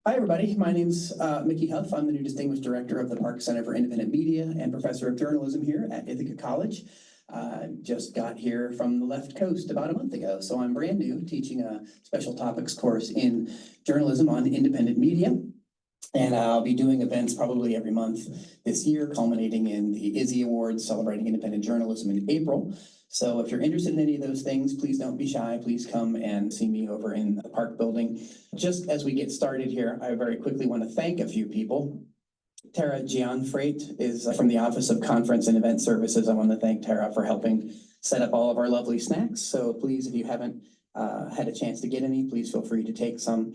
Hi, everybody. My name's Mickey Huff. I'm the new Distinguished Director of the Park Center for Independent Media and Professor of Journalism here at Ithaca College. Just got here from the left coast about a month ago, so I'm brand new, teaching a special topics course in journalism on independent media. And I'll be doing events probably every month this year, culminating in the Izzy Awards, celebrating independent journalism in April. So if you're interested in any of those things, please don't be shy. Please come and see me over in the Park building. Just as we get started here, I very quickly want to thank a few people. Tara Gianfreight is from the Office of Conference and Event Services. I want to thank Tara for helping set up all of our lovely snacks. So please, if you haven't had a chance to get any, please feel free to take some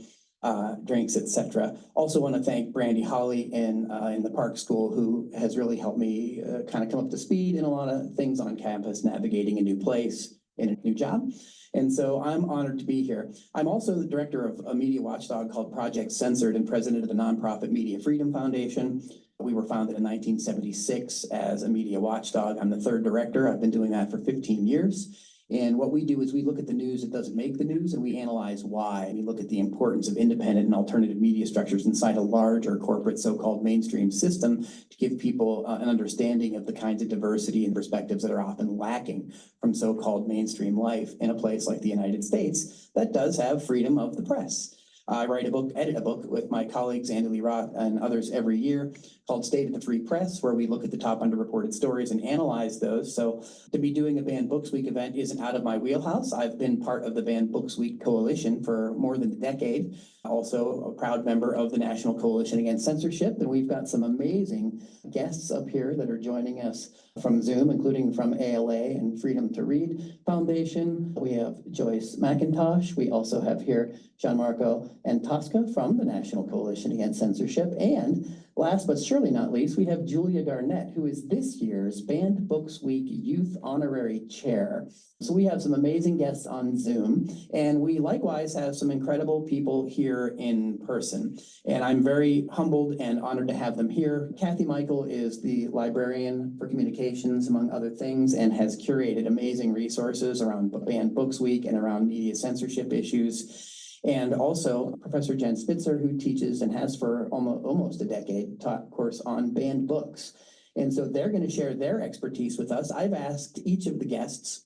drinks, etc. Also want to thank Brandy Holly in the Park School, who has really helped me kind of come up to speed in a lot of things on campus, navigating a new place in a new job. And so I'm honored to be here. I'm also the director of a media watchdog called Project Censored and president of the nonprofit Media Freedom Foundation. We were founded in 1976 as a media watchdog. I'm the third director. I've been doing that for 15 years. And what we do is we look at the news that doesn't make the news, and we analyze why. We look at the importance of independent and alternative media structures inside a larger corporate so-called mainstream system to give people an understanding of the kinds of diversity and perspectives that are often lacking from so-called mainstream life in a place like the United States that does have freedom of the press. I write a book, edit a book with my colleagues, Andy Lee Roth and others every year called State of the Free Press, where we look at the top underreported stories and analyze those. So to be doing a Banned Books Week event isn't out of my wheelhouse. I've been part of the Banned Books Week Coalition for more than a decade. Also a proud member of the National Coalition Against Censorship. And we've got some amazing guests up here that are joining us from Zoom, including from ALA and Freedom to Read Foundation. We have Joyce McIntosh. We also have here Gianmarco and Tosca from the National Coalition Against Censorship. And last but surely not least, we have Julia Garnett, who is this year's Banned Books Week Youth Honorary Chair. So we have some amazing guests on Zoom, and we likewise have some incredible people here in person. And I'm very humbled and honored to have them here. Kathy Michael is the librarian for communications, among other things, and has curated amazing resources around Banned Books Week and around media censorship issues. And also Professor Jen Spitzer, who teaches and has for almost a decade taught a course on banned books. And so they're going to share their expertise with us. I've asked each of the guests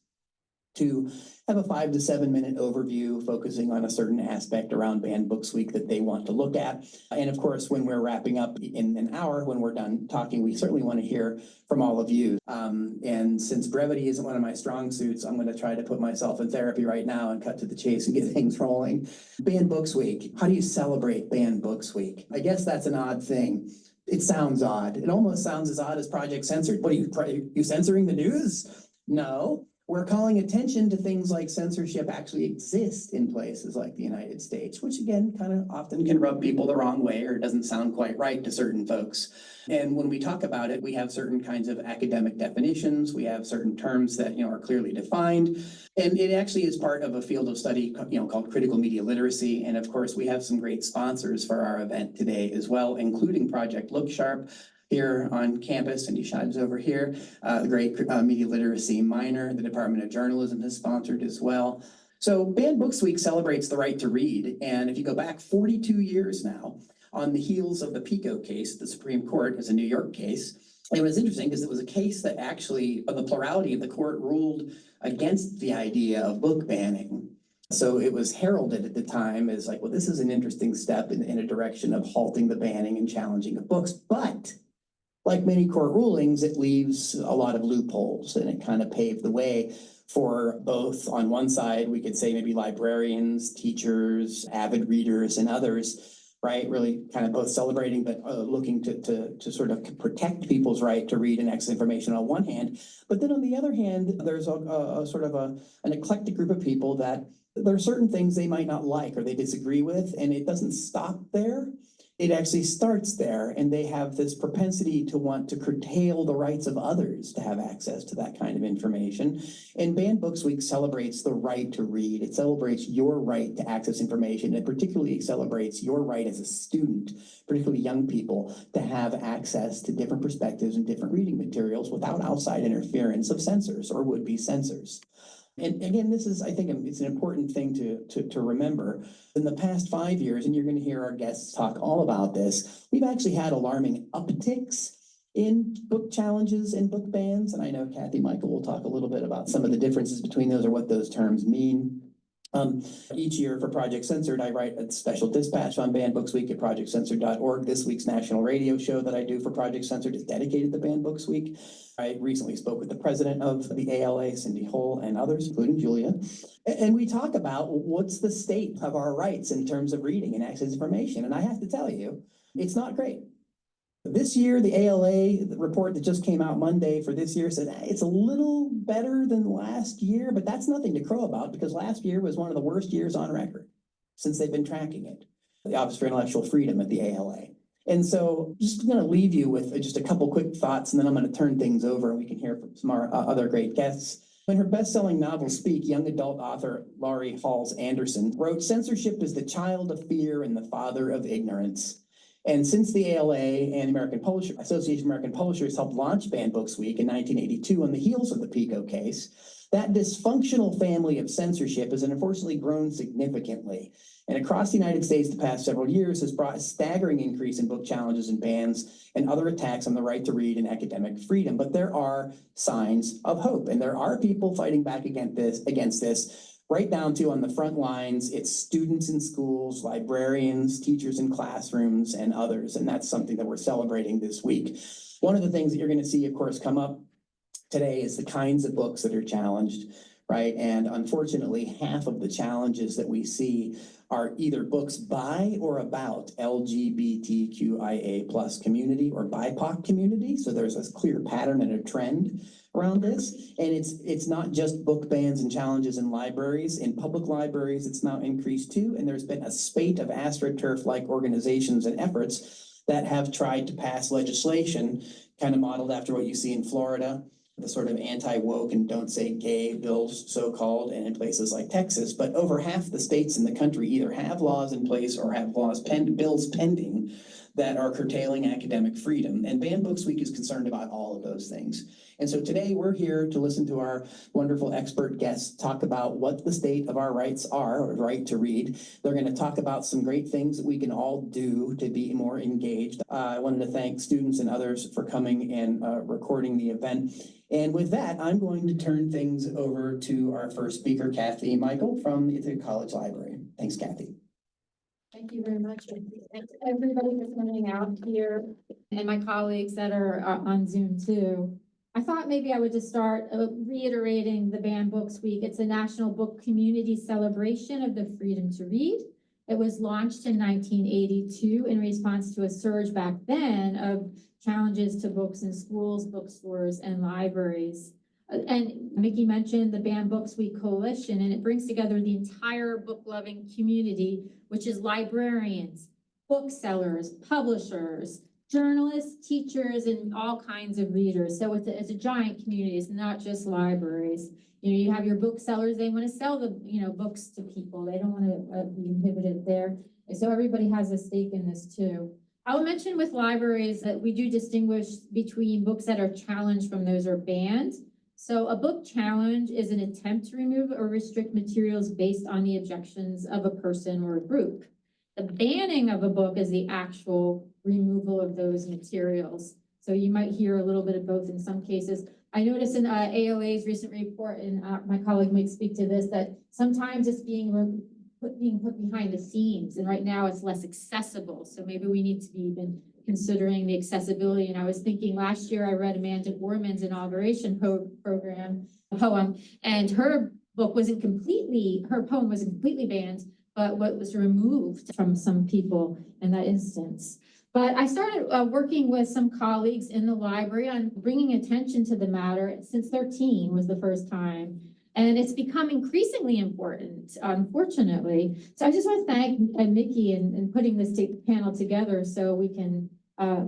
to have a 5 to 7 minute overview focusing on a certain aspect around Banned Books Week that they want to look at. And of course, when we're wrapping up in an hour, when we're done talking, we certainly want to hear from all of you. And since brevity isn't one of my strong suits, I'm going to try to put myself in therapy right now and cut to the chase and get things rolling. Banned Books Week. How do you celebrate Banned Books Week? I guess that's an odd thing. It sounds odd. It almost sounds as odd as Project Censored. What are you censoring the news? No. We're calling attention to things like censorship actually exist in places like the United States, which again, kind of often can rub people the wrong way or doesn't sound quite right to certain folks. And when we talk about it, we have certain kinds of academic definitions. We have certain terms that, are clearly defined. And it actually is part of a field of study, called critical media literacy. And of course, we have some great sponsors for our event today as well, including Project Look Sharp here on campus, and Yashad's over here, the great media literacy minor, the Department of Journalism has sponsored as well. So Banned Books Week celebrates the right to read. And if you go back 42 years now, on the heels of the Pico case, the Supreme Court is a New York case. It was interesting because it was a case that actually, the plurality of the court ruled against the idea of book banning. So it was heralded at the time as like, well, this is an interesting step in a direction of halting the banning and challenging of books. But like many court rulings, it leaves a lot of loopholes, and it kind of paved the way for both, on one side, we could say maybe librarians, teachers, avid readers, and others, right? Really kind of both celebrating, but looking to sort of protect people's right to read and access information on one hand. But then on the other hand, there's a sort of an eclectic group of people that there are certain things they might not like or they disagree with, and it doesn't stop there. It actually starts there, and they have this propensity to want to curtail the rights of others to have access to that kind of information. And Banned Books Week celebrates the right to read. It celebrates your right to access information. It particularly celebrates your right as a student, particularly young people, to have access to different perspectives and different reading materials without outside interference of censors or would-be censors. And again, this is, I think it's an important thing to remember. In the past 5 years, and you're going to hear our guests talk all about this, we've actually had alarming upticks in book challenges and book bans. And I know Kathy Michael will talk a little bit about some of the differences between those or what those terms mean. Each year for Project Censored, I write a special dispatch on Banned Books Week at projectcensored.org. This week's national radio show that I do for Project Censored is dedicated to Banned Books Week. I recently spoke with the president of the ALA, Cindy Hull, and others, including Julia. And we talk about what's the state of our rights in terms of reading and access to information. And I have to tell you, it's not great. This year, the ALA the report that just came out Monday for this year said it's a little better than last year, but that's nothing to crow about because last year was one of the worst years on record since they've been tracking it, the Office for Intellectual Freedom at the ALA. And so just going to leave you with just a couple quick thoughts, and then I'm going to turn things over and we can hear from some of our other great guests. In her best-selling novel, Speak, young adult author Laurie Halls Anderson wrote, "Censorship is the child of fear and the father of ignorance." And since the ALA and American Publishers Association of American Publishers helped launch Banned Books Week in 1982 on the heels of the PICO case, that dysfunctional family of censorship has unfortunately grown significantly. And across the United States the past several years has brought a staggering increase in book challenges and bans and other attacks on the right to read and academic freedom. But there are signs of hope, and there are people fighting back against this. Right down to on the front lines, it's students in schools, librarians, teachers in classrooms, and others. And that's something that we're celebrating this week. One of the things that you're going to see, of course, come up today is the kinds of books that are challenged, right? And unfortunately, half of the challenges that we see are either books by or about LGBTQIA plus community or BIPOC community. So there's a clear pattern and a trend around this. And it's not just book bans and challenges in libraries. In public libraries, it's now increased too. And there's been a spate of AstroTurf-like organizations and efforts that have tried to pass legislation kind of modeled after what you see in Florida, the sort of anti-woke and don't say gay bills, so-called, and in places like Texas. But over half the states in the country either have laws in place or have bills pending that are curtailing academic freedom. And Banned Books Week is concerned about all of those things. And so today we're here to listen to our wonderful expert guests talk about what the state of our rights are, or right to read. They're going to talk about some great things that we can all do to be more engaged. I wanted to thank students and others for coming and recording the event. And with that, I'm going to turn things over to our first speaker, Kathy Michael from the Ithaca College Library. Thanks, Kathy. Thank you very much. Thanks everybody for coming out here and my colleagues that are on Zoom too. I thought maybe I would just start reiterating the Banned Books Week. It's a national book community celebration of the freedom to read. It was launched in 1982 in response to a surge back then of challenges to books in schools, bookstores, and libraries. And Mickey mentioned the Banned Books Week Coalition, and it brings together the entire book-loving community, which is librarians, booksellers, publishers, journalists, teachers, and all kinds of readers. So it's a giant community. It's not just libraries. You know, you have your booksellers, they want to sell the, books to people. They don't want to be inhibited there. So everybody has a stake in this too. I'll mention with libraries that we do distinguish between books that are challenged from those are banned. So a book challenge is an attempt to remove or restrict materials based on the objections of a person or a group. The banning of a book is the actual removal of those materials. So you might hear a little bit of both in some cases. I noticed in ALA's recent report, and my colleague might speak to this, that sometimes it's being put behind the scenes, and right now it's less accessible. So maybe we need to be even considering the accessibility. And I was thinking last year I read Amanda Gorman's inauguration poem, and her poem wasn't completely banned, but what was removed from some people in that instance. But I started working with some colleagues in the library on bringing attention to the matter since 2013 was the first time. And it's become increasingly important, unfortunately. So I just want to thank Mickey in putting this panel together so we can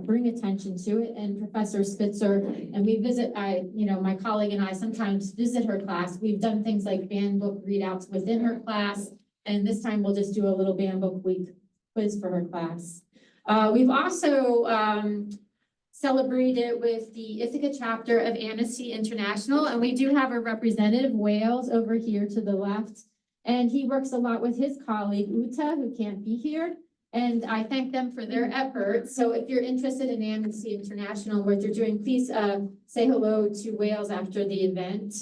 bring attention to it. And Professor Spitzer, and we visit, my colleague and I sometimes visit her class. We've done things like banned book readouts within her class. And this time we'll just do a little Banned Book Week quiz for her class. We've also celebrated with the Ithaca chapter of Amnesty International. And we do have a representative, Wales, over here to the left. And he works a lot with his colleague, Uta, who can't be here. And I thank them for their efforts. So if you're interested in Amnesty International, what they're doing, please say hello to Wales after the event.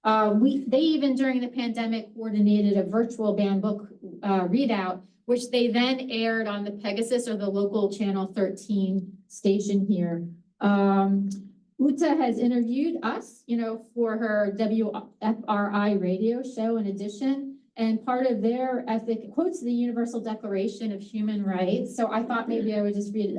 They even during the pandemic coordinated a virtual banned book readout, which they then aired on the Pegasus or the local Channel 13 station here. Uta has interviewed us, for her WFRI radio show in addition. And part of their ethic quotes the Universal Declaration of Human Rights. So I thought maybe I would just read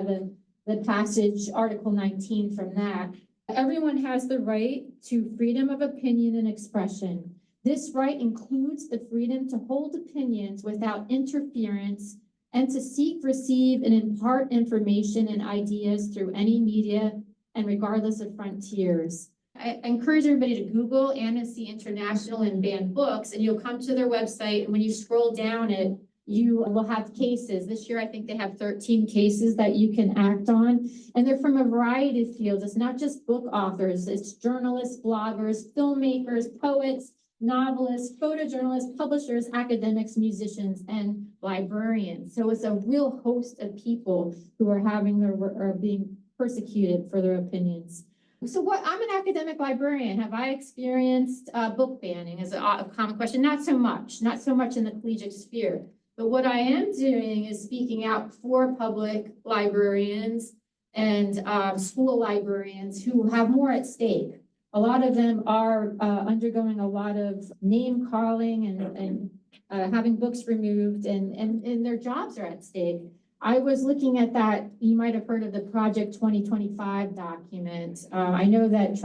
the passage, Article 19 from that. Everyone has the right to freedom of opinion and expression. This right includes the freedom to hold opinions without interference and to seek, receive, and impart information and ideas through any media and regardless of frontiers. I encourage everybody to Google Amnesty International and banned books, and you'll come to their website. And when you scroll down it, you will have cases. This year, I think they have 13 cases that you can act on. And they're from a variety of fields. It's not just book authors. It's journalists, bloggers, filmmakers, poets, novelists, photojournalists, publishers, academics, musicians, and librarians. So it's a real host of people who are being persecuted for their opinions. So I'm an academic librarian. Have I experienced book banning is a common question? Not so much in the collegiate sphere. But what I am doing is speaking out for public librarians and school librarians who have more at stake. A lot of them are undergoing a lot of name calling and having books removed and their jobs are at stake. I was looking at that, you might have heard of the Project 2025 document. I know that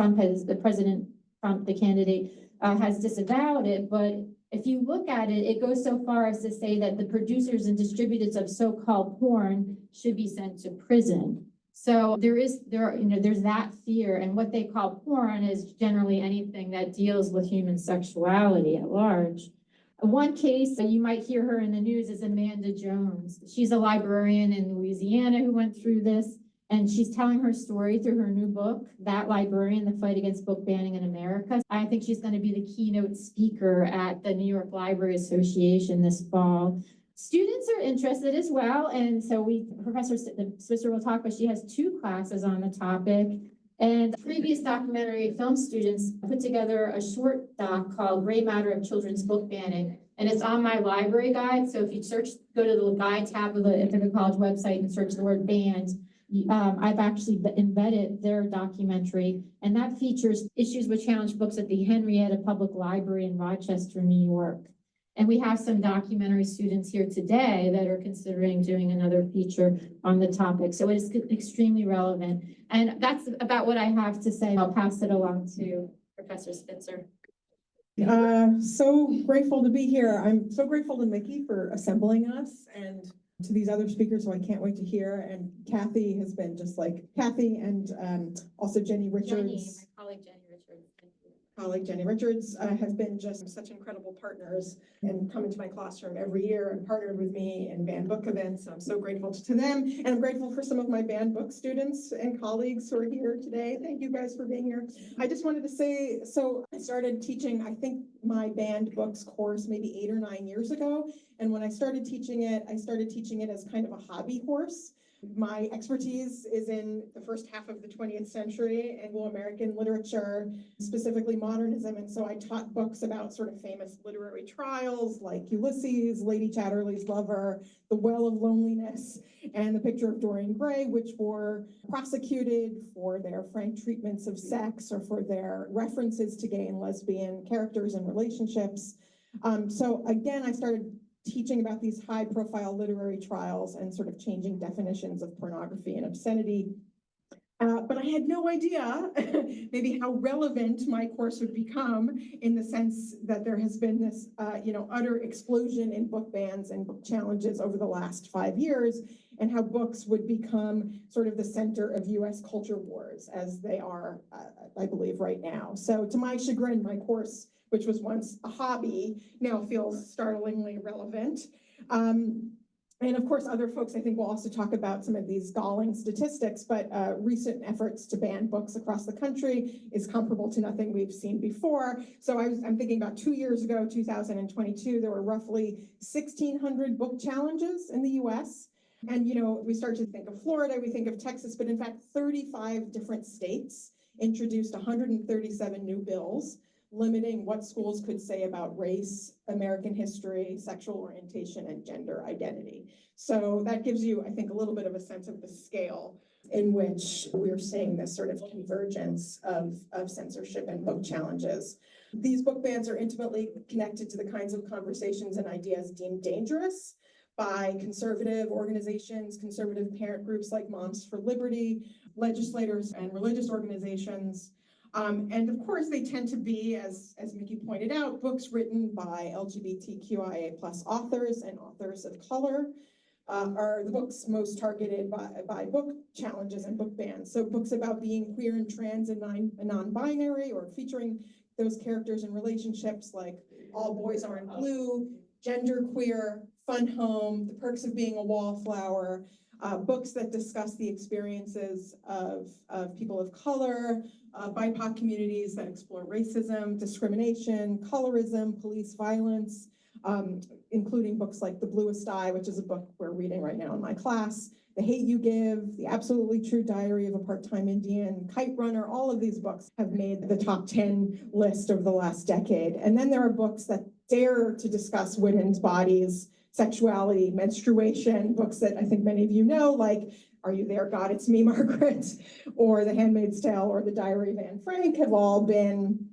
President Trump, the candidate, has disavowed it, but if you look at it, it goes so far as to say that the producers and distributors of so-called porn should be sent to prison. So there's that fear, and what they call porn is generally anything that deals with human sexuality at large. One case that you might hear her in the news is Amanda Jones. She's a librarian in Louisiana who went through this, and she's telling her story through her new book, That Librarian, The Fight Against Book Banning in America. I think she's going to be the keynote speaker at the New York Library Association this fall. Students are interested as well, and so Professor Switzer will talk, but she has 2 classes on the topic. And previous documentary film students put together a short doc called Gray Matter of Children's Book Banning. And it's on my library guide. So if you go to the guide tab of the Ithaca College website and search the word banned, I've actually embedded their documentary. And that features issues with challenged books at the Henrietta Public Library in Rochester, New York. And we have some documentary students here today that are considering doing another feature on the topic. So it is extremely relevant. And that's about what I have to say. I'll pass it along to Professor Spitzer. So grateful to be here. I'm so grateful to Mickey for assembling us and to these other speakers who I can't wait to hear. And Kathy has been just like Kathy and also Jenny Richards. My colleague Jenny Richards. Have been just such incredible partners and come into my classroom every year and partnered with me in banned book events. And I'm so grateful to them. And I'm grateful for some of my banned book students and colleagues who are here today. Thank you guys for being here. I just wanted to say, so I started teaching, I think my banned books course maybe 8 or 9 years ago. And when I started teaching it as kind of a hobby course. My expertise is in the first half of the 20th century, Anglo-American literature, specifically modernism. And so I taught books about sort of famous literary trials like Ulysses, Lady Chatterley's Lover, The Well of Loneliness, and The Picture of Dorian Gray, which were prosecuted for their frank treatments of sex or for their references to gay and lesbian characters and relationships. So again, I started teaching about these high-profile literary trials and sort of changing definitions of pornography and obscenity. But I had no idea maybe how relevant my course would become in the sense that there has been this utter explosion in book bans and book challenges over the last 5 years, and how books would become sort of the center of US culture wars as they are, I believe, right now. So to my chagrin, my course, which was once a hobby, now feels startlingly relevant. And of course, other folks, I think, will also talk about some of these galling statistics, but recent efforts to ban books across the country is comparable to nothing we've seen before. So I'm thinking about 2 years ago, 2022, there were roughly 1,600 book challenges in the US. And, we start to think of Florida, we think of Texas, but in fact, 35 different states introduced 137 new bills limiting what schools could say about race, American history, sexual orientation, and gender identity. So that gives you, I think, a little bit of a sense of the scale in which we're seeing this sort of convergence of censorship and book challenges. These book bans are intimately connected to the kinds of conversations and ideas deemed dangerous by conservative organizations, conservative parent groups like Moms for Liberty, legislators and religious organizations. And of course, they tend to be, as Mickey pointed out, books written by LGBTQIA+ authors and authors of color are the books most targeted by book challenges and book bans. So books about being queer and trans and non-binary, or featuring those characters in relationships like All Boys Aren't Blue, Genderqueer, Fun Home, The Perks of Being a Wallflower, books that discuss the experiences of people of color, BIPOC communities that explore racism, discrimination, colorism, police violence, including books like The Bluest Eye, which is a book we're reading right now in my class, The Hate U Give, The Absolutely True Diary of a Part-Time Indian, Kite Runner. All of these books have made the top 10 list over the last decade. And then there are books that dare to discuss women's bodies, sexuality, menstruation, books that I think many of you know, like Are You There, God? It's Me, Margaret, or The Handmaid's Tale, or The Diary of Anne Frank, have all been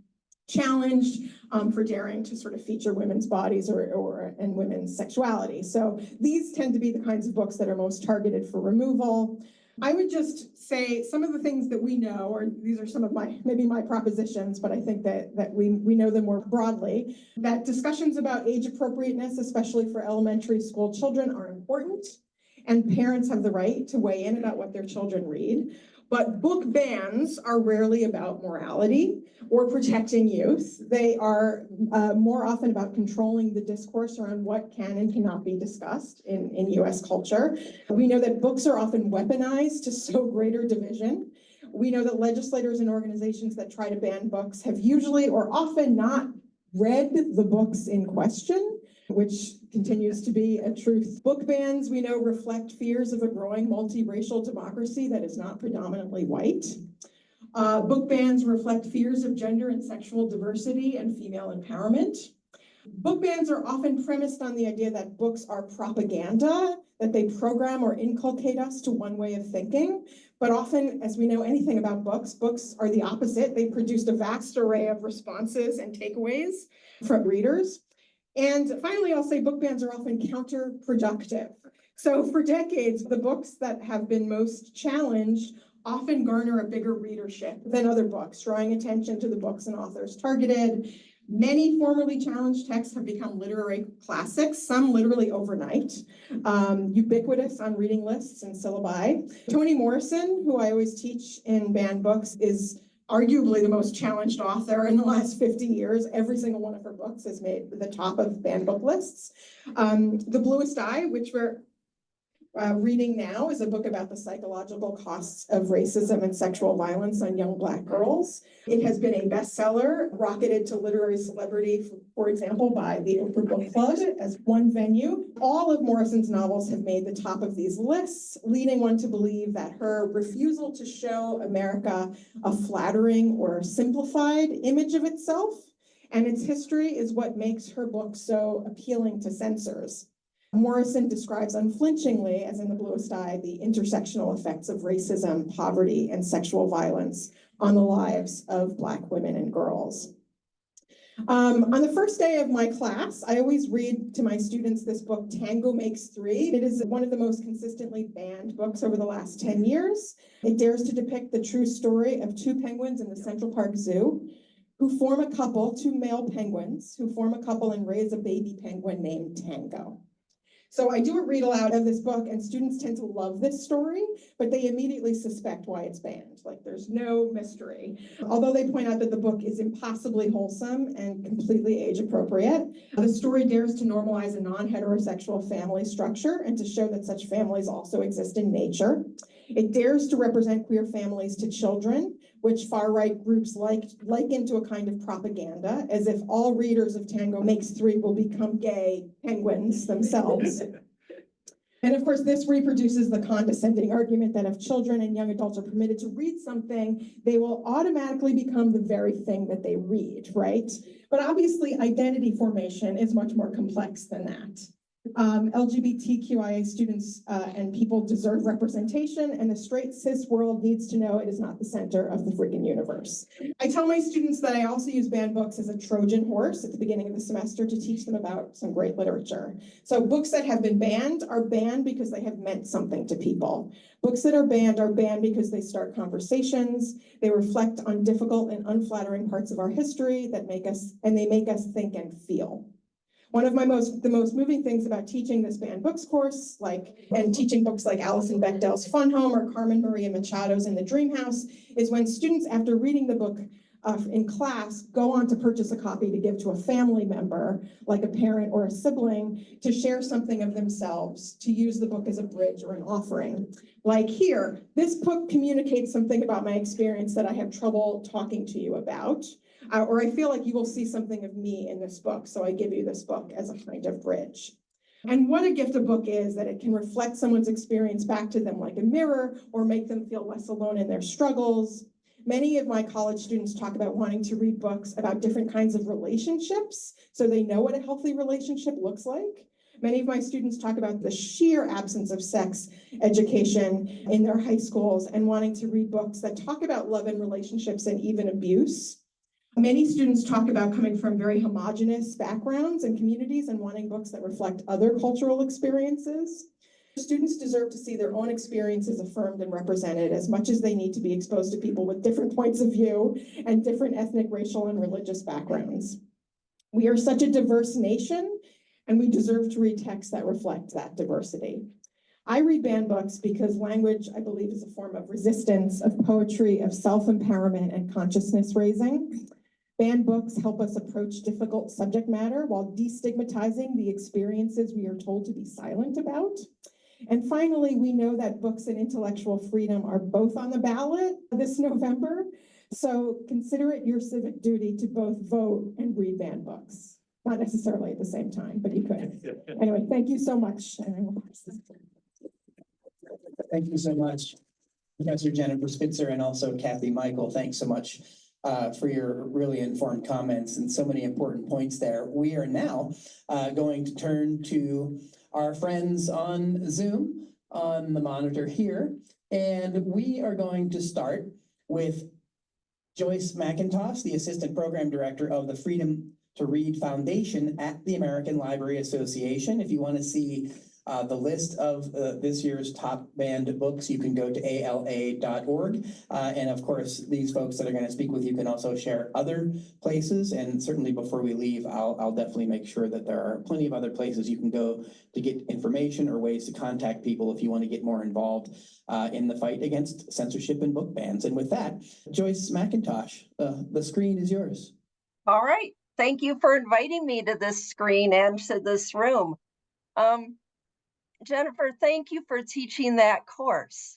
challenged for daring to sort of feature women's bodies and women's sexuality. So these tend to be the kinds of books that are most targeted for removal. I would just say some of the things that we know, or these are some of maybe my propositions, but I think that we know them more broadly, that discussions about age appropriateness, especially for elementary school children, are important, and parents have the right to weigh in about what their children read. But book bans are rarely about morality or protecting youth. They are more often about controlling the discourse around what can and cannot be discussed in US culture. We know that books are often weaponized to sow greater division. We know that legislators and organizations that try to ban books have usually or often not read the books in question, which continues to be a truth. Book bans, we know, reflect fears of a growing multiracial democracy that is not predominantly white. Book bans reflect fears of gender and sexual diversity and female empowerment. Book bans are often premised on the idea that books are propaganda, that they program or inculcate us to one way of thinking. But often, as we know anything about books, books are the opposite. They produced a vast array of responses and takeaways from readers. And finally, I'll say book bans are often counterproductive. So for decades, the books that have been most challenged often garner a bigger readership than other books, drawing attention to the books and authors targeted. Many formerly challenged texts have become literary classics, some literally overnight, ubiquitous on reading lists and syllabi. Toni Morrison, who I always teach in banned books, is arguably the most challenged author in the last 50 years. Every single one of her books has made the top of banned book lists. The Bluest Eye, which we're reading now, is a book about the psychological costs of racism and sexual violence on young Black girls. It has been a bestseller, rocketed to literary celebrity, for example, by the Oprah Book Club as one venue. All of Morrison's novels have made the top of these lists, leading one to believe that her refusal to show America a flattering or simplified image of itself and its history is what makes her book so appealing to censors. Morrison describes unflinchingly, as in The Bluest Eye, the intersectional effects of racism, poverty, and sexual violence on the lives of Black women and girls. On the first day of my class, I always read to my students this book, Tango Makes Three. It is one of the most consistently banned books over the last 10 years. It dares to depict the true story of two penguins in the Central Park Zoo who form a couple, two male penguins, who form a couple and raise a baby penguin named Tango. So I do a read aloud of this book, and students tend to love this story, but they immediately suspect why it's banned. Like, there's no mystery. Although they point out that the book is impossibly wholesome and completely age appropriate, the story dares to normalize a non-heterosexual family structure and to show that such families also exist in nature. It dares to represent queer families to children, which far-right groups liken to a kind of propaganda, as if all readers of Tango Makes Three will become gay penguins themselves. And of course, this reproduces the condescending argument that if children and young adults are permitted to read something, they will automatically become the very thing that they read, right? But obviously, identity formation is much more complex than that. LGBTQIA students and people deserve representation, and the straight cis world needs to know it is not the center of the freaking universe. I tell my students that I also use banned books as a Trojan horse at the beginning of the semester to teach them about some great literature. So books that have been banned are banned because they have meant something to people. Books that are banned because they start conversations, they reflect on difficult and unflattering parts of our history that make us think and feel. One of the most moving things about teaching this banned books course, and teaching books like Alison Bechdel's Fun Home or Carmen Maria Machado's In the Dream House, is when students, after reading the book in class, go on to purchase a copy to give to a family member, like a parent or a sibling, to share something of themselves, to use the book as a bridge or an offering. Like here, this book communicates something about my experience that I have trouble talking to you about. Or I feel like you will see something of me in this book, so I give you this book as a kind of bridge. And what a gift a book is, that it can reflect someone's experience back to them like a mirror, or make them feel less alone in their struggles. Many of my college students talk about wanting to read books about different kinds of relationships, so they know what a healthy relationship looks like. Many of my students talk about the sheer absence of sex education in their high schools and wanting to read books that talk about love and relationships and even abuse. Many students talk about coming from very homogenous backgrounds and communities and wanting books that reflect other cultural experiences. Students deserve to see their own experiences affirmed and represented as much as they need to be exposed to people with different points of view and different ethnic, racial, and religious backgrounds. We are such a diverse nation, and we deserve to read texts that reflect that diversity. I read banned books because language, I believe, is a form of resistance, of poetry, of self-empowerment, and consciousness raising. Banned books help us approach difficult subject matter while destigmatizing the experiences we are told to be silent about. And finally, we know that books and intellectual freedom are both on the ballot this November, so consider it your civic duty to both vote and read banned books. Not necessarily at the same time, but you could. Anyway, thank you so much. Thank you so much, Professor Jennifer Spitzer, and also Kathy Michael. Thanks so much for your really informed comments and so many important points there. We are now going to turn to our friends on Zoom on the monitor here, and we are going to start with Joyce McIntosh, the Assistant Program Director of the Freedom to Read Foundation at the American Library Association. If you want to see the list of this year's top banned books, you can go to ala.org. And of course, these folks that are going to speak with you can also share other places. And certainly before we leave, I'll definitely make sure that there are plenty of other places you can go to get information or ways to contact people if you want to get more involved in the fight against censorship and book bans. And with that, Joyce McIntosh, the screen is yours. All right. Thank you for inviting me to this screen and to this room. Jennifer, thank you for teaching that course.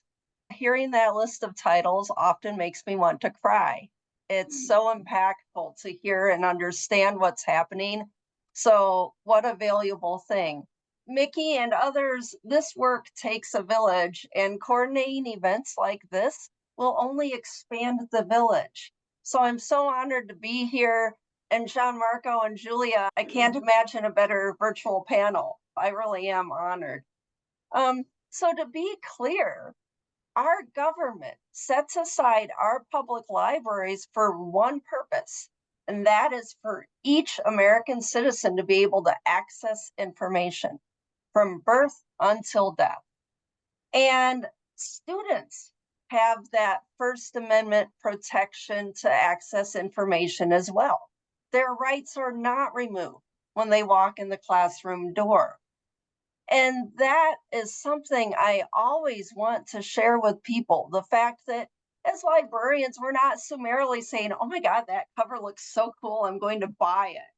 Hearing that list of titles often makes me want to cry. It's so impactful to hear and understand what's happening. So what a valuable thing. Mickey and others, this work takes a village, and coordinating events like this will only expand the village. So I'm so honored to be here. And Gianmarco and Julia, I can't imagine a better virtual panel. I really am honored. So to be clear, our government sets aside our public libraries for one purpose, and that is for each American citizen to be able to access information from birth until death. And students have that First Amendment protection to access information as well. Their rights are not removed when they walk in the classroom door. And that is something I always want to share with people. The fact that as librarians, we're not summarily saying, oh my God, that cover looks so cool, I'm going to buy it.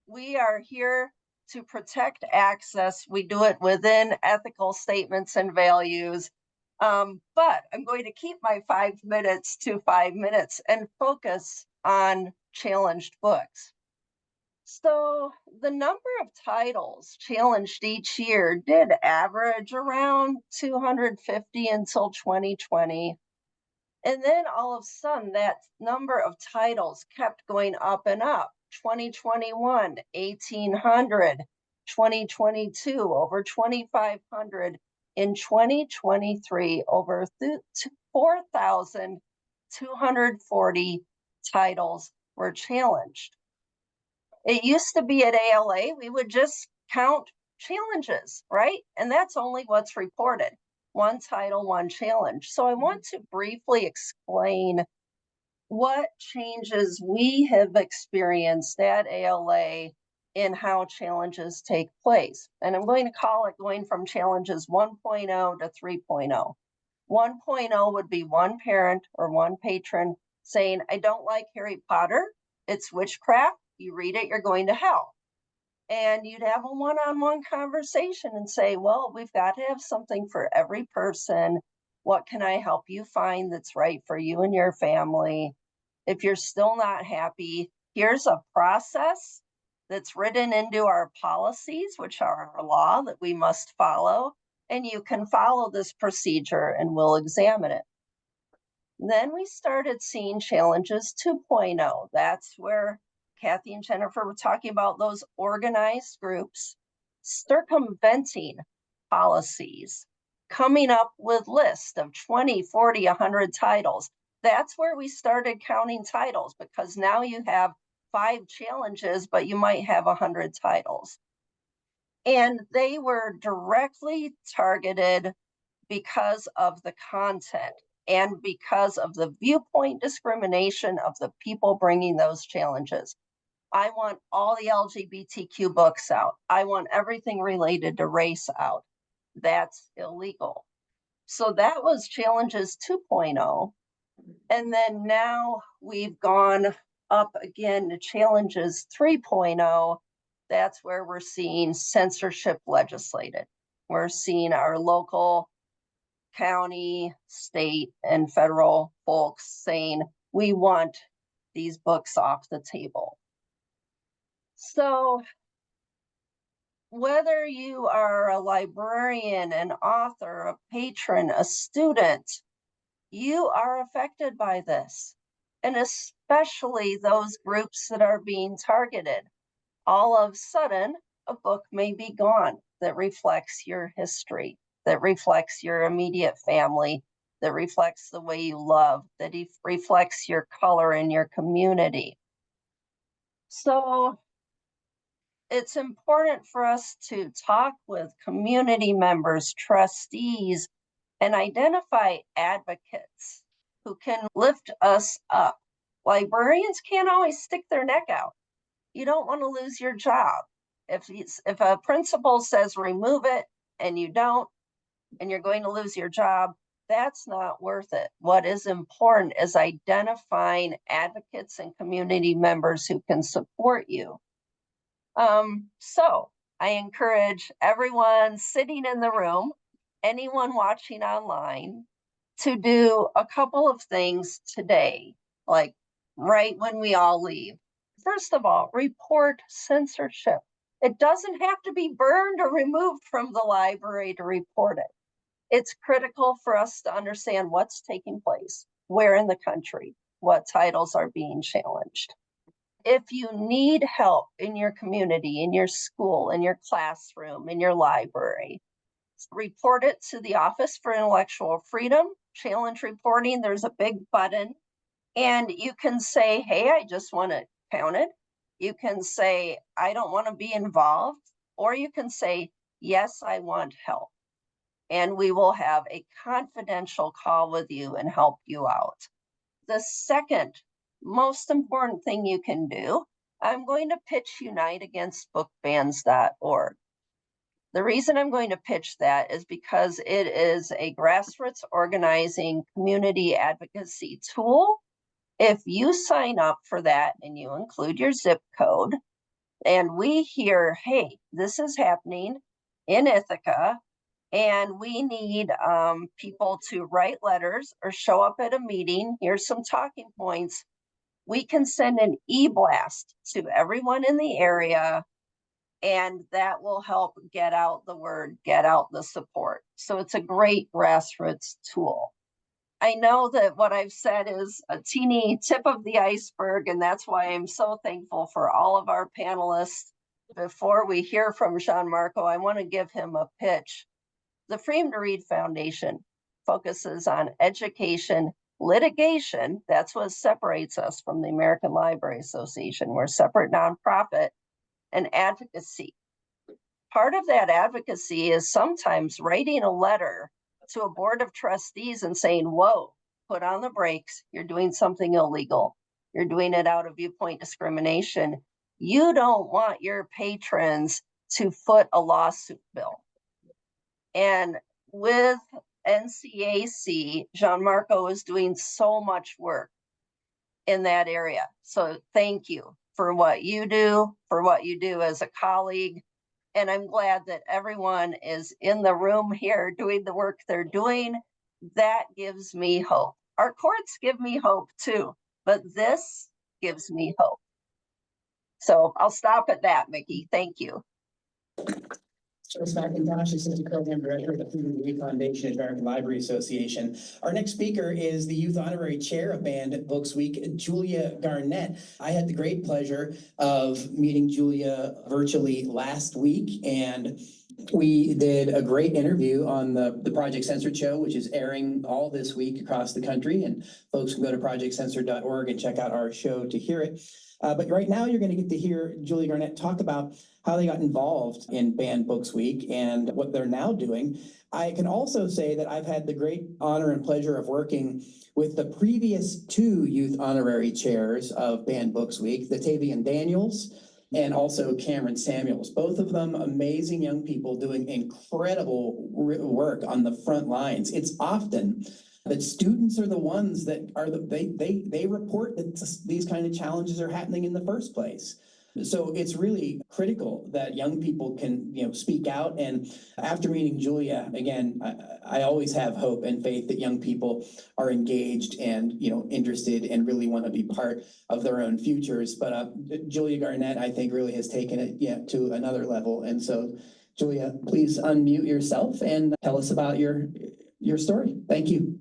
We are here to protect access. We do it within ethical statements and values. But I'm going to keep my 5 minutes to 5 minutes and focus on challenged books. So the number of titles challenged each year did average around 250 until 2020. And then all of a sudden, that number of titles kept going up and up. 2021, 1,800, 2022, over 2,500. In 2023, over 4,240 titles were challenged. It used to be at ALA, we would just count challenges, right? And that's only what's reported. One title, one challenge. So I want to briefly explain what changes we have experienced at ALA in how challenges take place. And I'm going to call it going from challenges 1.0 to 3.0. 1.0 would be one parent or one patron saying, I don't like Harry Potter, it's witchcraft, you read it, you're going to hell. And you'd have a one-on-one conversation and say, well, we've got to have something for every person. What can I help you find that's right for you and your family? If you're still not happy, here's a process that's written into our policies, which are our law that we must follow. And you can follow this procedure and we'll examine it. Then we started seeing challenges 2.0. That's where Kathy and Jennifer were talking about those organized groups circumventing policies, coming up with lists of 20, 40, 100 titles. That's where we started counting titles, because now you have 5 challenges, but you might have 100 titles. And they were directly targeted because of the content and because of the viewpoint discrimination of the people bringing those challenges. I want all the LGBTQ books out. I want everything related to race out. That's illegal. So that was challenges 2.0. And then now we've gone up again to challenges 3.0. That's where we're seeing censorship legislated. We're seeing our local, county, state, and federal folks saying, we want these books off the table. So whether you are a librarian, an author, a patron, a student, you are affected by this, and especially those groups that are being targeted. All of a sudden, a book may be gone that reflects your history, that reflects your immediate family, that reflects the way you love, that reflects your color in your community. So it's important for us to talk with community members, trustees, and identify advocates who can lift us up. Librarians can't always stick their neck out. You don't want to lose your job. If a principal says remove it and you don't, and you're going to lose your job, that's not worth it. What is important is identifying advocates and community members who can support you. So I encourage everyone sitting in the room, anyone watching online, to do a couple of things today, like right when we all leave. First of all, report censorship. It doesn't have to be burned or removed from the library to report it. It's critical for us to understand what's taking place, where in the country, what titles are being challenged. If you need help in your community, in your school, in your classroom, in your library, report it to the Office for Intellectual Freedom, challenge reporting. There's a big button, and you can say, hey, I just want it counted. You can say, I don't want to be involved, or you can say, yes, I want help. And we will have a confidential call with you and help you out. The second most important thing you can do, I'm going to pitch uniteagainstbookbans.org. The reason I'm going to pitch that is because it is a grassroots organizing community advocacy tool. If you sign up for that and you include your zip code, and we hear, hey, this is happening in Ithaca, and we need people to write letters or show up at a meeting, here's some talking points, we can send an e-blast to everyone in the area, and that will help get out the word, get out the support. So it's a great grassroots tool. I know that what I've said is a teeny tip of the iceberg, and that's why I'm so thankful for all of our panelists. Before we hear from Jean-Marco, I want to give him a pitch. The Freedom to Read Foundation focuses on education, litigation. That's what separates us from the American Library Association. We're a separate nonprofit, and advocacy. Part of that advocacy is sometimes writing a letter to a board of trustees and saying, whoa, put on the brakes, you're doing something illegal. You're doing it out of viewpoint discrimination. You don't want your patrons to foot a lawsuit bill. And with NCAC, Jean-Marco is doing so much work in that area. So thank you for what you do as a colleague. And I'm glad that everyone is in the room here doing the work they're doing. That gives me hope. Our courts give me hope too, but this gives me hope. So I'll stop at that, Mickey. Thank you. Joyce McIntosh, Assistant Program Director of the Freedom to Read Foundation and American Library Association. Our next speaker is the Youth Honorary Chair of Banned Books Week, Julia Garnett. I had the great pleasure of meeting Julia virtually last week, and we did a great interview on the Project Censored show, which is airing all this week across the country, and folks can go to projectcensored.org and check out our show to hear it. But right now you're going to get to hear Julia Garnett talk about how they got involved in Banned Books Week and what they're now doing. I can also say that I've had the great honor and pleasure of working with the previous two youth honorary chairs of Banned Books Week, Latavian Daniels and also Cameron Samuels. Both of them amazing young people doing incredible work on the front lines. It's often that students are the ones that are they report that these kind of challenges are happening in the first place. So it's really critical that young people can, speak out. And after meeting Julia, again, I always have hope and faith that young people are engaged and, interested and really want to be part of their own futures. But Julia Garnett, I think, really has taken it to another level. And so, Julia, please unmute yourself and tell us about your story. Thank you.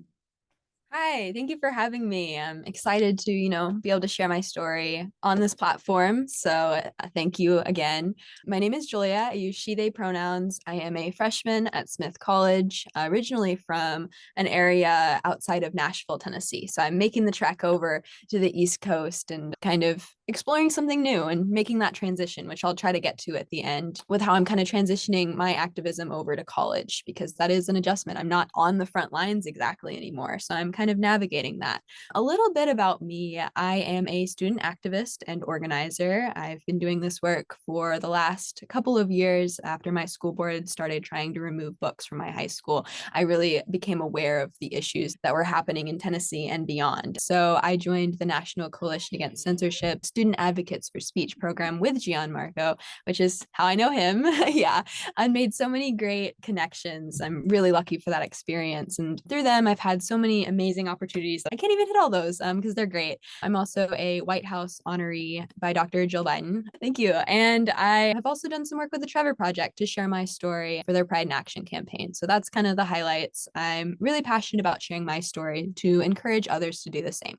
Hi, thank you for having me. I'm excited to, be able to share my story on this platform. So thank you again. My name is Julia. I use she, they pronouns. I am a freshman at Smith College, originally from an area outside of Nashville, Tennessee. So I'm making the trek over to the East Coast and kind of exploring something new and making that transition, which I'll try to get to at the end with how I'm kind of transitioning my activism over to college, because that is an adjustment. I'm not on the front lines exactly anymore. So I'm kind of navigating that. A little bit about me. I am a student activist and organizer. I've been doing this work for the last couple of years. After my school board started trying to remove books from my high school, I really became aware of the issues that were happening in Tennessee and beyond. So I joined the National Coalition Against Censorship Student Advocates for Speech program with Jean-Marco, which is how I know him. Yeah, I made so many great connections. I'm really lucky for that experience. And through them, I've had so many amazing opportunities. I can't even hit all those because they're great. I'm also a White House honoree by Dr. Jill Biden. Thank you. And I have also done some work with the Trevor Project to share my story for their Pride in Action campaign. So that's kind of the highlights. I'm really passionate about sharing my story to encourage others to do the same.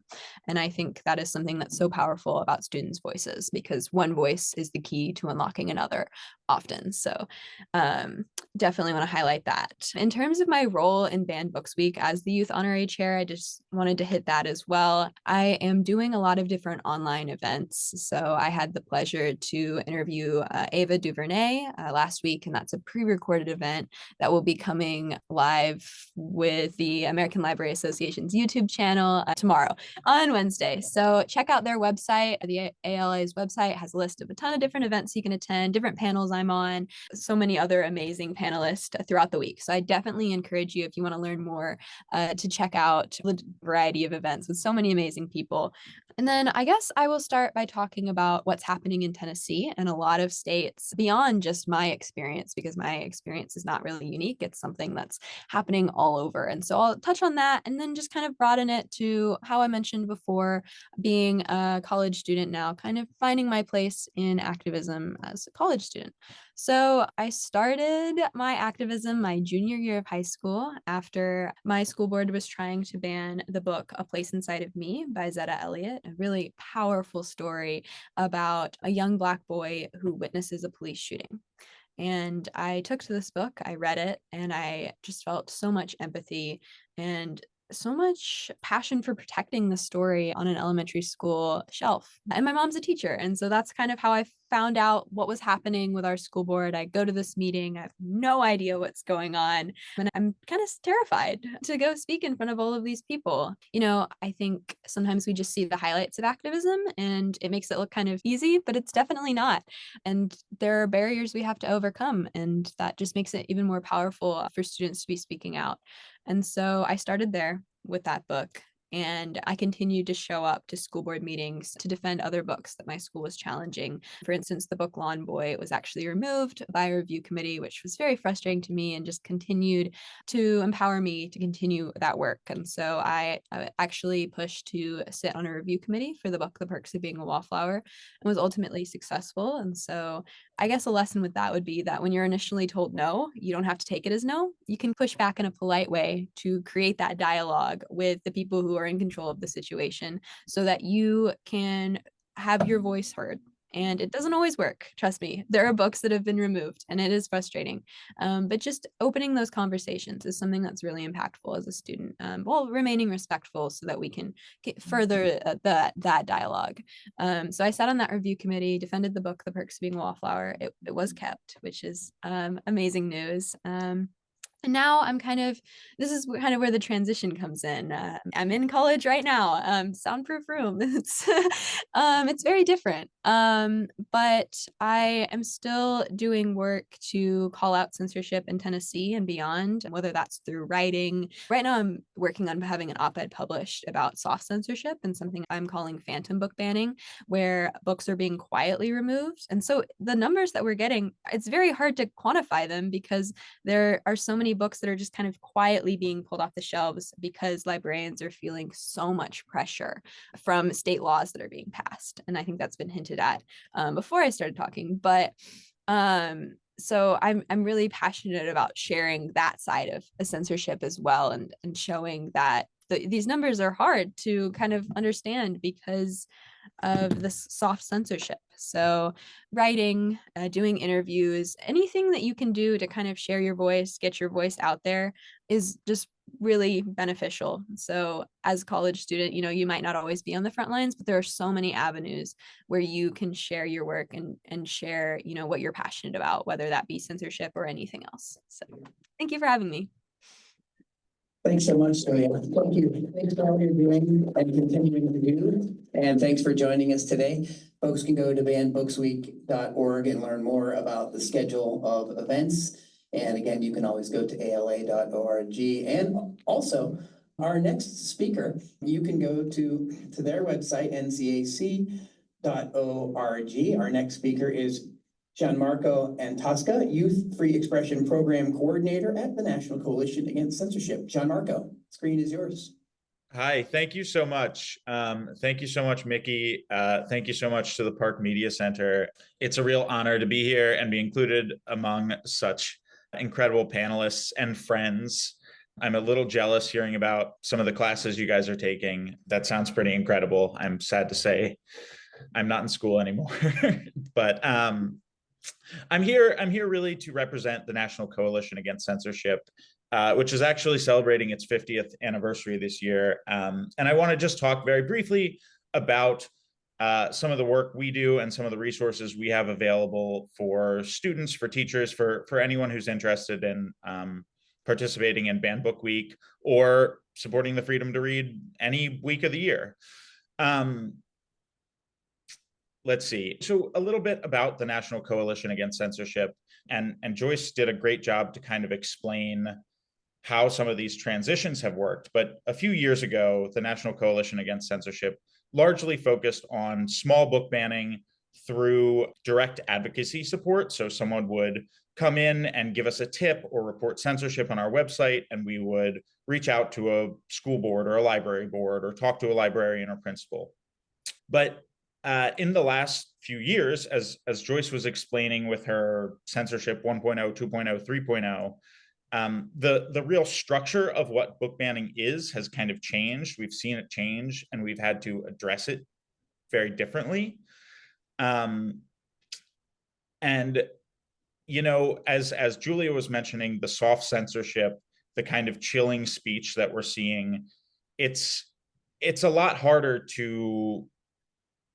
And I think that is something that's so powerful about students' voices, because one voice is the key to unlocking another often. So definitely want to highlight that. In terms of my role in Banned Books Week as the Youth Honorary Chair, I just wanted to hit that as well. I am doing a lot of different online events. So I had the pleasure to interview Ava DuVernay last week, and that's a pre-recorded event that will be coming live with the American Library Association's YouTube channel tomorrow on Wednesday. So check out their website. The ALA's website has a list of a ton of different events you can attend, different panels I'm I'm on, so many other amazing panelists throughout the week. So I definitely encourage you, if you want to learn more, to check out the variety of events with so many amazing people. And then I guess I will start by talking about what's happening in Tennessee and a lot of states beyond just my experience, because my experience is not really unique. It's something that's happening all over. And so I'll touch on that and then just kind of broaden it to how I mentioned before, being a college student now, kind of finding my place in activism as a college student. So I started my activism my junior year of high school after my school board was trying to ban the book A Place Inside of Me by Zetta Elliott, a really powerful story about a young Black boy who witnesses a police shooting. And I took to this book, I read it, and I just felt so much empathy and so much passion for protecting the story on an elementary school shelf. And my mom's a teacher. And so that's kind of how I found out what was happening with our school board. I go to this meeting, I have no idea what's going on. And I'm kind of terrified to go speak in front of all of these people. You know, I think sometimes we just see the highlights of activism and it makes it look kind of easy, but it's definitely not. And there are barriers we have to overcome. And that just makes it even more powerful for students to be speaking out. And so I started there with that book. And I continued to show up to school board meetings to defend other books that my school was challenging. For instance, the book Lawn Boy was actually removed by a review committee, which was very frustrating to me and just continued to empower me to continue that work. And so I actually pushed to sit on a review committee for the book The Perks of Being a Wallflower and was ultimately successful. And so I guess a lesson with that would be that when you're initially told no, you don't have to take it as no. You can push back in a polite way to create that dialogue with the people who are in control of the situation so that you can have your voice heard. And it doesn't always work. Trust me, there are books that have been removed and it is frustrating. But just opening those conversations is something that's really impactful as a student, while remaining respectful so that we can get further that dialogue. So I sat on that review committee, defended the book, The Perks of Being a Wallflower. It was kept, which is amazing news. And now I'm this is kind of where the transition comes in. I'm in college right now, soundproof room. It's very different. But I am still doing work to call out censorship in Tennessee and beyond, whether that's through writing. Right now I'm working on having an op-ed published about soft censorship and something I'm calling phantom book banning, where books are being quietly removed. And so the numbers that we're getting, it's very hard to quantify them because there are so many books that are just kind of quietly being pulled off the shelves because librarians are feeling so much pressure from state laws that are being passed. And I think that's been hinted at before I started talking. But so I'm really passionate about sharing that side of censorship as well, and showing that these numbers are hard to kind of understand because of this soft censorship. So writing, doing interviews, anything that you can do to kind of share your voice, get your voice out there is just really beneficial. So as a college student, you know, you might not always be on the front lines, but there are so many avenues where you can share your work and share, you know, what you're passionate about, whether that be censorship or anything else. So thank you for having me. Thanks so much, Julia. Thank you. Thanks for all you're doing and continuing to do. And thanks for joining us today. Folks can go to bandbooksweek.org and learn more about the schedule of events. And again, you can always go to ala.org. And also, our next speaker, you can go to their website, ncac.org. Our next speaker is Gianmarco Antosca, Youth Free Expression Program Coordinator at the National Coalition Against Censorship. Gianmarco, screen is yours. Hi, thank you so much. Thank you so much, Mickey. Thank you so much to the Park Media Center. It's a real honor to be here and be included among such incredible panelists and friends. I'm a little jealous hearing about some of the classes you guys are taking. That sounds pretty incredible. I'm sad to say I'm not in school anymore, but I'm here really to represent the National Coalition Against Censorship, which is actually celebrating its 50th anniversary this year. And I want to just talk very briefly about some of the work we do and some of the resources we have available for students, for teachers, for anyone who's interested in participating in Banned Book Week or supporting the freedom to read any week of the year. let's see. So a little bit about the National Coalition Against Censorship, and Joyce did a great job to kind of explain how some of these transitions have worked. But a few years ago, the National Coalition Against Censorship largely focused on small book banning through direct advocacy support. So someone would come in and give us a tip or report censorship on our website, and we would reach out to a school board or a library board or talk to a librarian or principal. But in the last few years, as Joyce was explaining with her censorship 1.0, 2.0, 3.0, the real structure of what book banning is has kind of changed. We've seen it change, and we've had to address it very differently. And as Julia was mentioning, the soft censorship, the kind of chilling speech that we're seeing, it's a lot harder to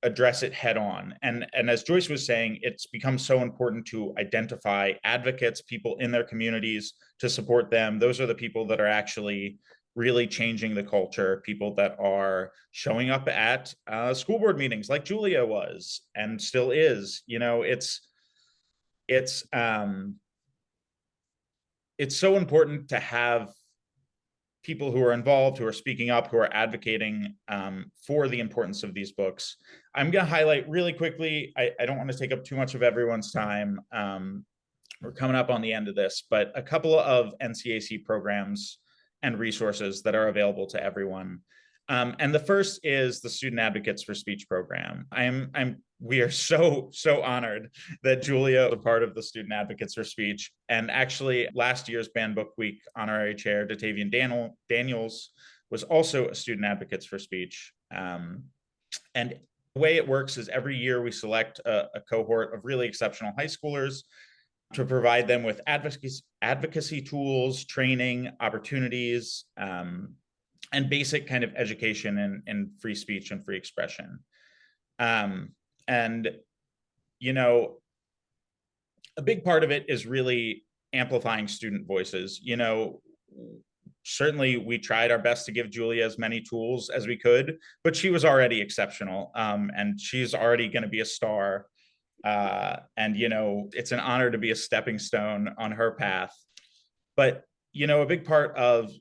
address it head on. And as Joyce was saying, it's become so important to identify advocates, people in their communities, to support them. Those are the people that are actually really changing the culture, people that are showing up at school board meetings like Julia was and still is. It's so important to have people who are involved, who are speaking up, who are advocating for the importance of these books. I'm going to highlight really quickly, I don't want to take up too much of everyone's time. We're coming up on the end of this, but a couple of NCAC programs and resources that are available to everyone. And the first is the Student Advocates for Speech program. We are so honored that Julia is a part of the Student Advocates for Speech. And actually, last year's Banned Book Week honorary chair, Datavian Daniels, was also a Student Advocates for Speech. And the way it works is every year we select a cohort of really exceptional high schoolers to provide them with advocacy tools, training, opportunities, and basic kind of education in free speech and free expression. And, a big part of it is really amplifying student voices. Certainly we tried our best to give Julia as many tools as we could, but she was already exceptional. And she's already going to be a star. And, it's an honor to be a stepping stone on her path. But, a big part of,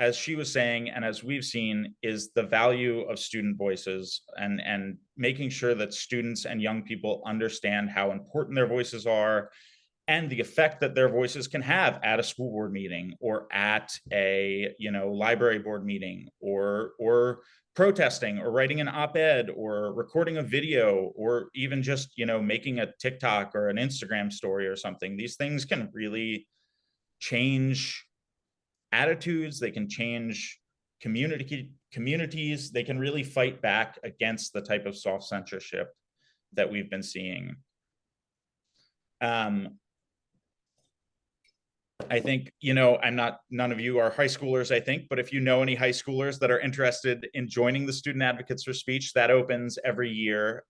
as she was saying, and as we've seen, is the value of student voices and making sure that students and young people understand how important their voices are and the effect that their voices can have at a school board meeting or at a, library board meeting or protesting or writing an op-ed or recording a video or even just, making a TikTok or an Instagram story or something. These things can really change attitudes, they can change communities, they can really fight back against the type of soft censorship that we've been seeing. I think, none of you are high schoolers, I think, but if you know any high schoolers that are interested in joining the Student Advocates for Speech, that opens every year.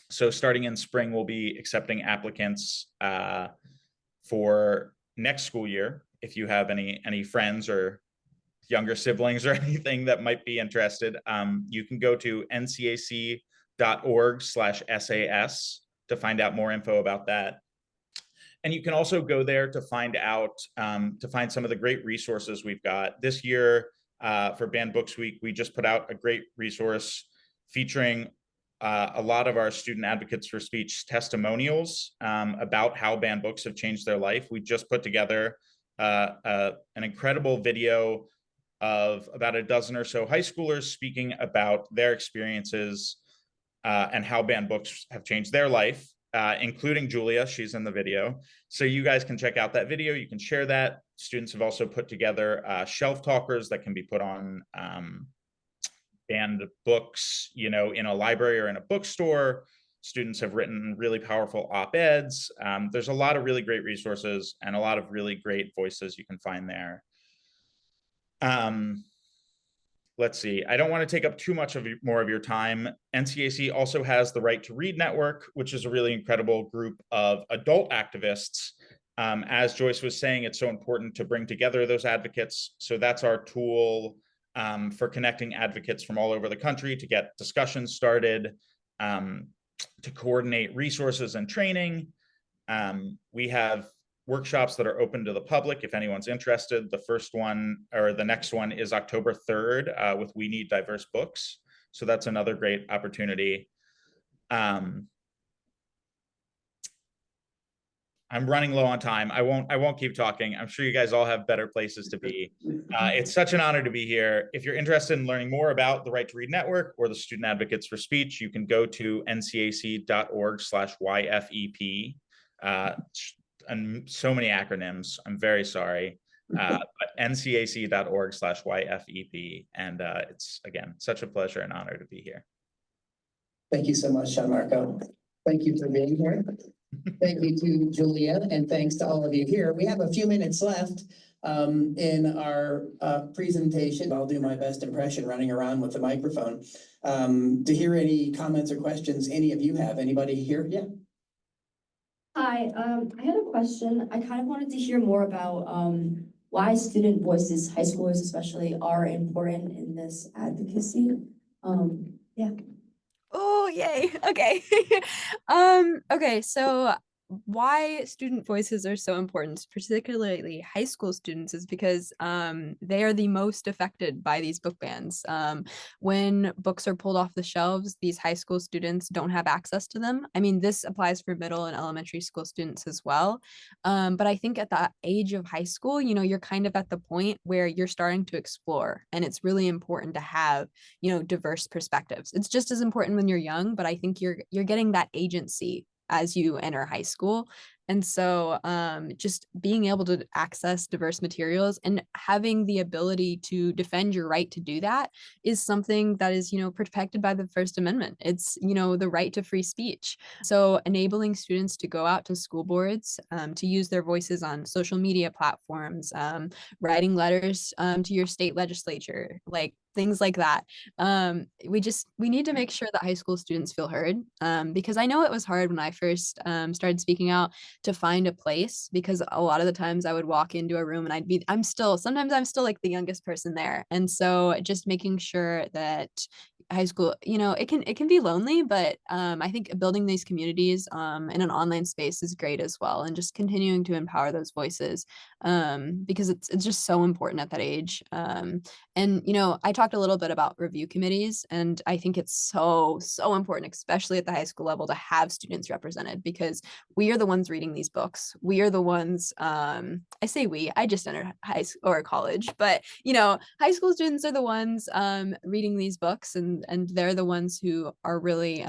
So starting in spring, we'll be accepting applicants for next school year. If you have any friends or younger siblings or anything that might be interested, you can go to ncac.org/SAS to find out more info about that. And you can also go there to find out, to find some of the great resources we've got. This year, for Banned Books Week, we just put out a great resource featuring a lot of our Student Advocates for Speech testimonials about how banned books have changed their life. We just put together an incredible video of about a dozen or so high schoolers speaking about their experiences and how banned books have changed their life, including Julia. She's in the video. So you guys can check out that video. You can share that. Students have also put together shelf talkers that can be put on banned books, in a library or in a bookstore. Students have written really powerful op-eds. There's a lot of really great resources and a lot of really great voices you can find there. Let's see. I don't want to take up too much more of your time. NCAC also has the Right to Read Network, which is a really incredible group of adult activists. As Joyce was saying, it's so important to bring together those advocates. So that's our tool for connecting advocates from all over the country to get discussions started. to coordinate resources and training. We have workshops that are open to the public if anyone's interested. The first one, or the next one, is October 3rd with We Need Diverse Books. So that's another great opportunity. I'm running low on time. I won't keep talking. I'm sure you guys all have better places to be. It's such an honor to be here. If you're interested in learning more about the Right to Read Network or the Student Advocates for Speech, you can go to ncac.org/YFEP. And so many acronyms. I'm very sorry. But ncac.org/YFEP. And it's, again, such a pleasure and honor to be here. Thank you so much, Gianmarco. Thank you for being here. Thank you to Julia, and thanks to all of you here. We have a few minutes left in our presentation. I'll do my best impression running around with the microphone to hear any comments or questions any of you have. Anybody here? Yeah. Hi, I had a question. I kind of wanted to hear more about why student voices, high schoolers especially, are important in this advocacy. Yeah. Oh, yay. Okay. Okay, so why student voices are so important, particularly high school students, is because they are the most affected by these book bans. When books are pulled off the shelves, these high school students don't have access to them. I mean, this applies for middle and elementary school students as well. But I think at the age of high school, you know, you're kind of at the point where you're starting to explore, and it's really important to have, you know, diverse perspectives. It's just as important when you're young, but I think you're getting that agency as you enter high school. And so just being able to access diverse materials and having the ability to defend your right to do that is something that is, you know, protected by the First Amendment. It's, you know, the right to free speech. So enabling students to go out to school boards, to use their voices on social media platforms, writing letters to your state legislature, like things like that. We need to make sure that high school students feel heard, because I know it was hard when I first started speaking out to find a place, because a lot of the times I would walk into a room and sometimes I'm still like the youngest person there. And so just making sure that high school, you know, it can be lonely, but I think building these communities in an online space is great as well, and just continuing to empower those voices, because it's just so important at that age. And, you know, I talked a little bit about review committees, and I think it's so important, especially at the high school level, to have students represented, because we are the ones reading these books. We are the ones, I say we, I just entered high school or college, but, you know, high school students are the ones reading these books, and they're the ones who are really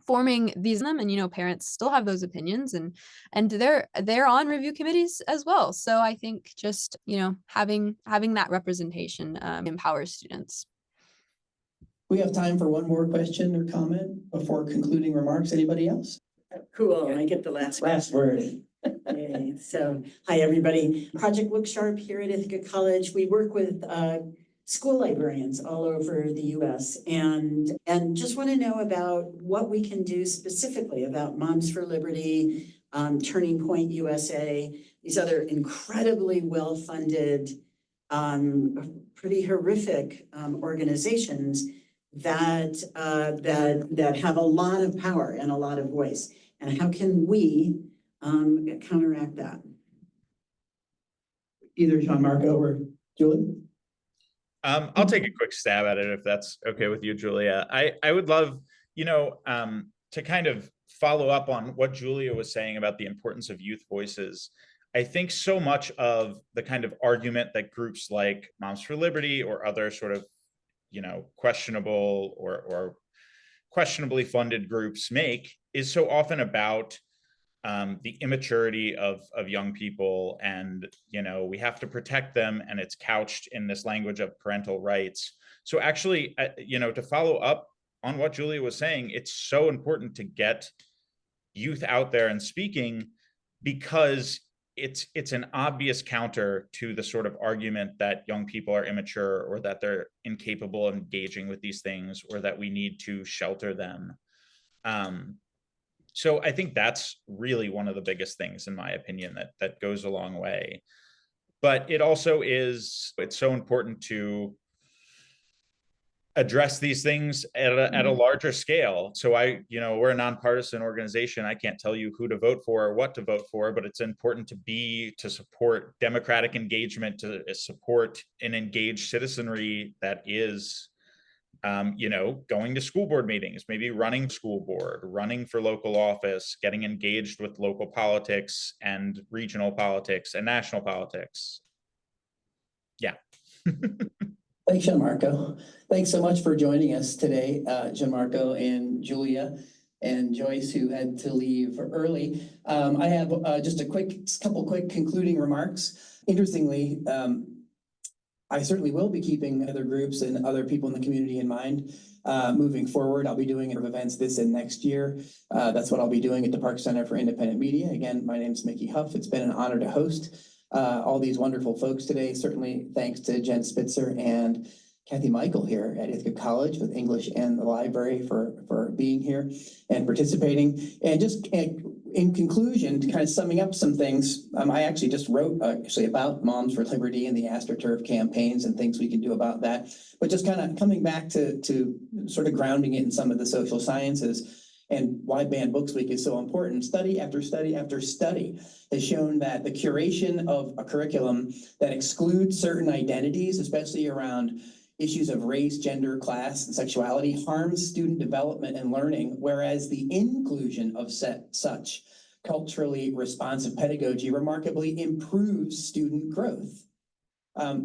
forming these them. And, you know, parents still have those opinions, and they're on review committees as well. So I think just, you know, having that representation empowers students. We have time for one more question or comment before concluding remarks. Anybody else? Cool, I get the last word. Okay, so, hi, everybody. Project Look Sharp here at Ithaca College. We work with school librarians all over the US and just want to know about what we can do specifically about Moms for Liberty, Turning Point USA, these other incredibly well-funded, pretty horrific organizations that have a lot of power and a lot of voice. And how can we counteract that? Either Gianmarco or Julie? I'll take a quick stab at it if that's okay with you, Julia. I would love, you know, to kind of follow up on what Julia was saying about the importance of youth voices. I think so much of the kind of argument that groups like Moms for Liberty or other sort of, you know, questionable or questionably funded groups make is so often about the immaturity of young people, and, you know, we have to protect them, and it's couched in this language of parental rights. So actually, you know, to follow up on what Julia was saying, it's so important to get youth out there and speaking, because it's an obvious counter to the sort of argument that young people are immature, or that they're incapable of engaging with these things, or that we need to shelter them. So I think that's really one of the biggest things, in my opinion, that goes a long way. But it also it's so important to address these things at a larger scale. So we're a nonpartisan organization. I can't tell you who to vote for or what to vote for, but it's important to support democratic engagement, to support an engaged citizenry that is, going to school board meetings, maybe running school board, running for local office, getting engaged with local politics and regional politics and national politics. Yeah. Thanks, Gianmarco. Thanks so much for joining us today, Gianmarco and Julia and Joyce, who had to leave early. I have just a couple quick concluding remarks. Interestingly, I certainly will be keeping other groups and other people in the community in mind moving forward. I'll be doing events this and next year. That's what I'll be doing at the Park Center for Independent Media. Again, my name is Mickey Huff. It's been an honor to host all these wonderful folks today. Certainly thanks to Jen Spitzer and Kathy Michael here at Ithaca College with English and the library for being here and participating. And just in conclusion, to kind of summing up some things, I actually just wrote about Moms for Liberty and the AstroTurf campaigns and things we can do about that. But just kind of coming back to sort of grounding it in some of the social sciences and why Banned Books Week is so important. Study after study after study has shown that the curation of a curriculum that excludes certain identities, especially around issues of race, gender, class, and sexuality, harms student development and learning, whereas the inclusion of such culturally responsive pedagogy remarkably improves student growth.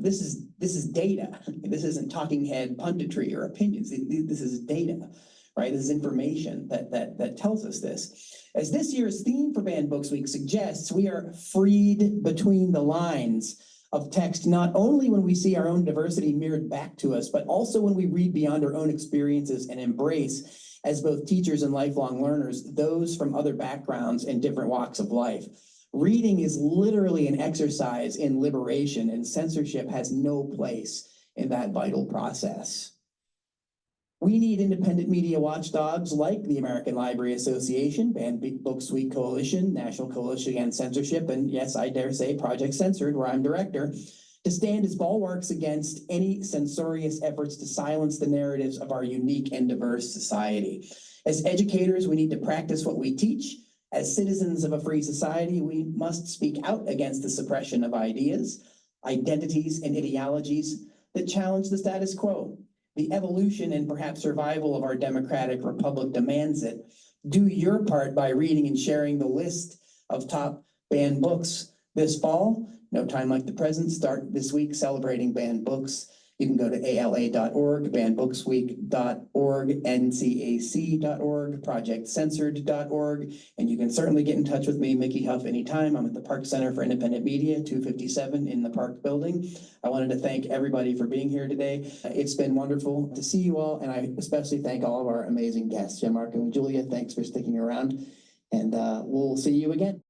This is data. This isn't talking head punditry or opinions. This is data. Right, this is information that tells us this. As this year's theme for Banned Books Week suggests, we are freed between the lines of text, not only when we see our own diversity mirrored back to us, but also when we read beyond our own experiences and embrace, as both teachers and lifelong learners, those from other backgrounds and different walks of life. Reading is literally an exercise in liberation, and censorship has no place in that vital process. We need independent media watchdogs like the American Library Association, Banned Books Week Coalition, National Coalition Against Censorship, and yes, I dare say Project Censored, where I'm director, to stand as bulwarks against any censorious efforts to silence the narratives of our unique and diverse society. As educators, we need to practice what we teach. As citizens of a free society, we must speak out against the suppression of ideas, identities, and ideologies that challenge the status quo. The evolution and perhaps survival of our democratic republic demands it. Do your part by reading and sharing the list of top banned books this fall. No time like the present. Start this week celebrating banned books. You can go to ala.org, bannedbooksweek.org, ncac.org, projectcensored.org, and you can certainly get in touch with me, Mickey Huff, anytime. I'm at the Park Center for Independent Media, 257 in the Park building. I wanted to thank everybody for being here today. It's been wonderful to see you all, and I especially thank all of our amazing guests. Gianmarco and Julia, thanks for sticking around, and we'll see you again.